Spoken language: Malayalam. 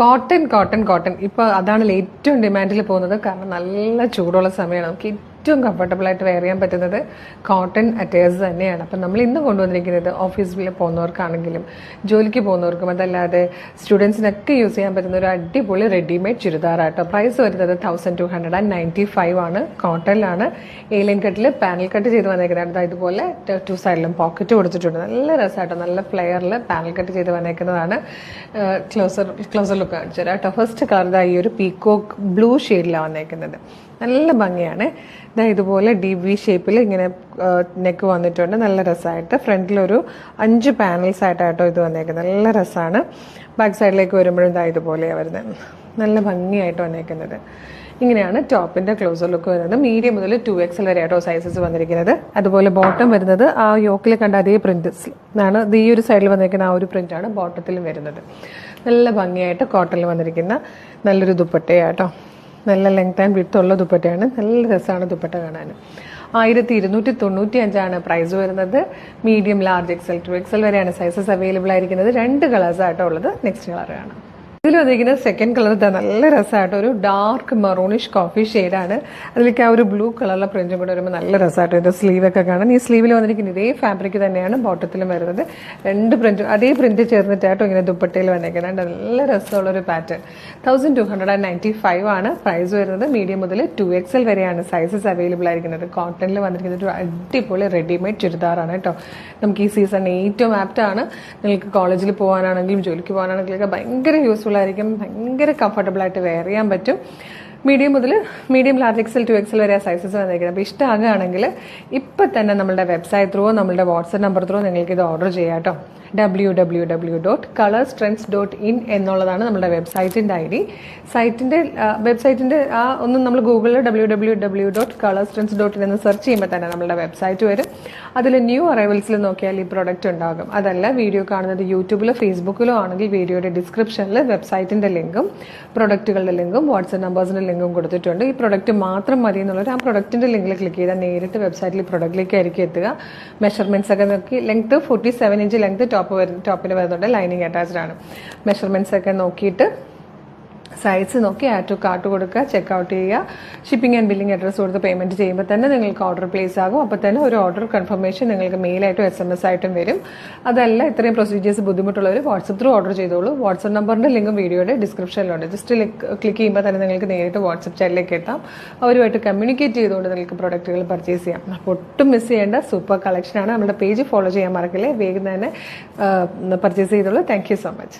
കോട്ടൺ കോട്ടൺ കോട്ടൺ ഇപ്പോൾ അതാണല്ലോ ഏറ്റവും ഡിമാൻഡിൽ പോകുന്നത്. കാരണം നല്ല ചൂടുള്ള സമയമാണ്. നമുക്ക് ഏറ്റവും കംഫർട്ടബിൾ ആയിട്ട് വെയർ ചെയ്യാൻ പറ്റുന്നത് കോട്ടൺ അറ്റയേഴ്സ് തന്നെയാണ്. അപ്പം നമ്മൾ ഇന്ന് കൊണ്ടുവന്നിരിക്കുന്നത് ഓഫീസിൽ പോകുന്നവർക്കാണെങ്കിലും ജോലിക്ക് പോകുന്നവർക്കും അതല്ലാതെ സ്റ്റുഡൻസിനൊക്കെ യൂസ് ചെയ്യാൻ പറ്റുന്ന ഒരു അടിപൊളി റെഡിമെയ്ഡ് ചുരിദാറാട്ടോ. പ്രൈസ് വരുന്നത് 1295 ആണ്. കോട്ടണിലാണ്. ഏലൈൻ കട്ടിൽ പാനൽ കട്ട് ചെയ്ത് വന്നേക്കുന്നത്. ഇതുപോലെ 2 സൈഡിലും പോക്കറ്റ് കൊടുത്തിട്ടുണ്ട്. നല്ല രസമായിട്ടോ, നല്ല ഫ്ലെയറിൽ പാനൽ കട്ട് ചെയ്ത് വന്നേക്കുന്നതാണ്. ക്ലോസർ ലുക്ക് കാണിച്ചു തരാം കേട്ടോ. ഫസ്റ്റ് കളർ ഈ ഒരു പീക്കോക്ക് ബ്ലൂ ഷെയ്ഡിലാണ് വന്നേക്കുന്നത്. നല്ല ഭംഗിയാണ്. ഇതുപോലെ DV ഷേപ്പിൽ ഇങ്ങനെ നെക്ക് വന്നിട്ടുണ്ട്. നല്ല രസമായിട്ട് ഫ്രണ്ടിലൊരു 5 പാനൽസ് ആയിട്ടാട്ടോ ഇത് വന്നേക്കുന്നത്. നല്ല രസമാണ്. ബാക്ക് സൈഡിലേക്ക് വരുമ്പോഴും ഇതുപോലെയാണ് വരുന്നത്. നല്ല ഭംഗിയായിട്ട് വന്നേക്കുന്നത്. ഇങ്ങനെയാണ് ടോപ്പിന്റെ ക്ലോസർ ലുക്ക് വരുന്നത്. മീഡിയം മുതൽ 2XL വരെ ആട്ടോ സൈസസ് വന്നിരിക്കുന്നത്. അതുപോലെ ബോട്ടം വരുന്നത് ആ യോക്കിൽ കണ്ട അതേ പ്രിന്റ് ആണ്. ഈ ഒരു സൈഡിൽ വന്നിരിക്കുന്ന ആ ഒരു പ്രിന്റ് ആണ് ബോട്ടത്തിലും വരുന്നത്. നല്ല ഭംഗിയായിട്ട് കോട്ടണിൽ വന്നിരിക്കുന്ന നല്ലൊരു ദുപ്പട്ടയാട്ടോ. നല്ല ലെങ്ത് ആൻഡ് വിഡ്ത്ത് ഉള്ള ദുപ്പട്ടയാണ്. നല്ല രസമാണ് ദുപ്പട്ട കാണാൻ. 1295 പ്രൈസ് വരുന്നത്. മീഡിയം, ലാർജ്, XL, 2XL വരെയാണ് സൈസസ് അവൈലബിൾ ആയിരിക്കുന്നത്. 2 കളേഴ്സ് ആട്ടോ ഉള്ളത്. നെക്സ്റ്റ് കളർ കാണാം. ഇതിൽ വന്നിരിക്കുന്ന സെക്കൻഡ് കളർ നല്ല രസമായിട്ട് ഒരു ഡാർക്ക് മെറൂണിഷ് കോഫി ഷെയ്ഡാണ്. അതിലേക്ക് ആ ഒരു ബ്ലൂ കളറിലെ പ്രിന്റും കൂടെ വരുമ്പോൾ നല്ല രസമായിട്ട് ഇതിന്റെ സ്ലീവൊക്കെ കാണാൻ. ഈ സ്ലീവിൽ വന്നിരിക്കുന്ന ഇതേ ഫാബ്രിക് തന്നെയാണ് ബോട്ടത്തിലും വരുന്നത്. 2 പ്രിന്റും അതേ പ്രിന്റ് ചേർന്നിട്ടാട്ടോ ഇങ്ങനെ ദുപ്പട്ടയിൽ വന്നിരിക്കുന്നത്. നല്ല രസമുള്ള ഒരു പാറ്റേൺ. 1295 ആണ് പ്രൈസ് വരുന്നത്. മീഡിയം മുതൽ 2XL വരെയാണ് സൈസസ് അവൈലബിൾ ആയിരിക്കുന്നത്. കോട്ടണിൽ വന്നിരിക്കുന്നത് ഒരു അടിപൊളി റെഡിമെയ്ഡ് ചുരിദാറാണ് കേട്ടോ. നമുക്ക് ഈ സീസൺ ഏറ്റവും ആപ്റ്റാണ്. നിങ്ങൾക്ക് കോളേജിൽ പോകാനാണെങ്കിലും ജോലിക്ക് പോകാനാണെങ്കിലും ഒക്കെ ഭയങ്കര യൂസ്ഫുൾ ആയിരിക്കും. ഭയങ്കര കംഫർട്ടബിൾ ആയിട്ട് വെയർ ചെയ്യാൻ പറ്റും. മീഡിയം, ലാർജ്, XL, 2XL വരെ സൈസസ് വന്നിരിക്കുന്നത്. അപ്പോൾ ഇഷ്ടമാകുകയാണെങ്കിൽ ഇപ്പം തന്നെ നമ്മുടെ വെബ്സൈറ്റ് ത്രൂ നമ്മുടെ വാട്സ്ആപ്പ് നമ്പർ ത്രൂ നിങ്ങൾക്ക് ഇത് ഓർഡർ ചെയ്യാം കേട്ടോ. www.colorstrends.in എന്നുള്ളതാണ് നമ്മുടെ വെബ്സൈറ്റിന്റെ ID. വെബ്സൈറ്റിന്റെ ഒന്നും നമ്മൾ ഗൂഗിളിൽ www.colorstrends.in എന്ന് സെർച്ച് ചെയ്യുമ്പോൾ തന്നെ നമ്മുടെ വെബ്സൈറ്റ് വരും. അതിൽ ന്യൂ അറൈവൽസിൽ നോക്കിയാൽ ഈ പ്രൊഡക്റ്റ് ഉണ്ടാകും. അതല്ല വീഡിയോ കാണുന്നത് യൂട്യൂബിലോ ഫേസ്ബുക്കിലോ ആണെങ്കിൽ വീഡിയോയുടെ ഡിസ്ക്രിപ്ഷനിൽ വെബ്സൈറ്റിന്റെ ലിങ്കും പ്രൊഡക്റ്റുകളുടെ ലിങ്കും വാട്സ്ആപ്പ് നമ്പേഴ്സിന്റെ ലിങ്കും കൊടുത്തിട്ടുണ്ട്. ഈ പ്രൊഡക്റ്റ് മാത്രം മതി എന്നുള്ളവർ ആ പ്രൊഡക്റ്റിന്റെ ലിങ്കിൽ ക്ലിക്ക് ചെയ്താൽ നേരിട്ട് വെബ്സൈറ്റിൽ പ്രൊഡക്റ്റിലേക്ക് ആയിരിക്കും എത്തുക. മെഷർമെന്റ്സ് ഒക്കെ നോക്കി ലെങ്ത് 47 ഇഞ്ച് ലെങ്ത് ടോപ്പിന് വരുന്നുണ്ട്. ലൈനിങ് അറ്റാച്ച്ഡ് ആണ്. മെഷർമെന്റ്സ് ഒക്കെ നോക്കിയിട്ട് സൈസ് നോക്കി ആഡ് ടു കാർട്ട് കൊടുക്കുക, ചെക്ക്ഔട്ട് ചെയ്യുക. ഷിപ്പിംഗ് ആൻഡ് ബില്ലിംഗ് അഡ്രസ് കൊടുത്ത് പേയ്മെന്റ് ചെയ്യുമ്പോൾ തന്നെ നിങ്ങൾക്ക് ഓർഡർ പ്ലേസ് ആകും. അപ്പോൾ തന്നെ ഒരു ഓർഡർ കൺഫർമേഷൻ നിങ്ങൾക്ക് മെയിലായിട്ടും SMS ആയിട്ടും വരും. അതല്ല ഇത്രയും പ്രൊസീജിയേഴ്സ് ബുദ്ധിമുട്ടുള്ളവർ വാട്സപ്പ് ത്രൂ ഓർഡർ ചെയ്തോളൂ. വാട്സപ്പ് നമ്പറിന്റെ ലിങ്കും വീഡിയോയുടെ ഡിസ്ക്രിപ്ഷനിലുണ്ട്. ജസ്റ്റ് ക്ലിക്ക് ചെയ്യുമ്പോൾ തന്നെ നിങ്ങൾക്ക് നേരിട്ട് വാട്സപ്പ് ചാറ്റിലേക്ക് എത്താം. അവരുമായിട്ട് കമ്മ്യൂണിക്കേറ്റ് ചെയ്തുകൊണ്ട് നിങ്ങൾക്ക് പ്രൊഡക്റ്റുകൾ പർച്ചേസ് ചെയ്യാം. അപ്പോൾ ഒട്ടും മിസ് ചെയ്യേണ്ട സൂപ്പർ കളക്ഷനാണ്. നമ്മുടെ പേജ് ഫോളോ ചെയ്യാൻ മറക്കില്ലേ. വേഗം തന്നെ പർച്ചേസ് ചെയ്തോളൂ. Thank you so much.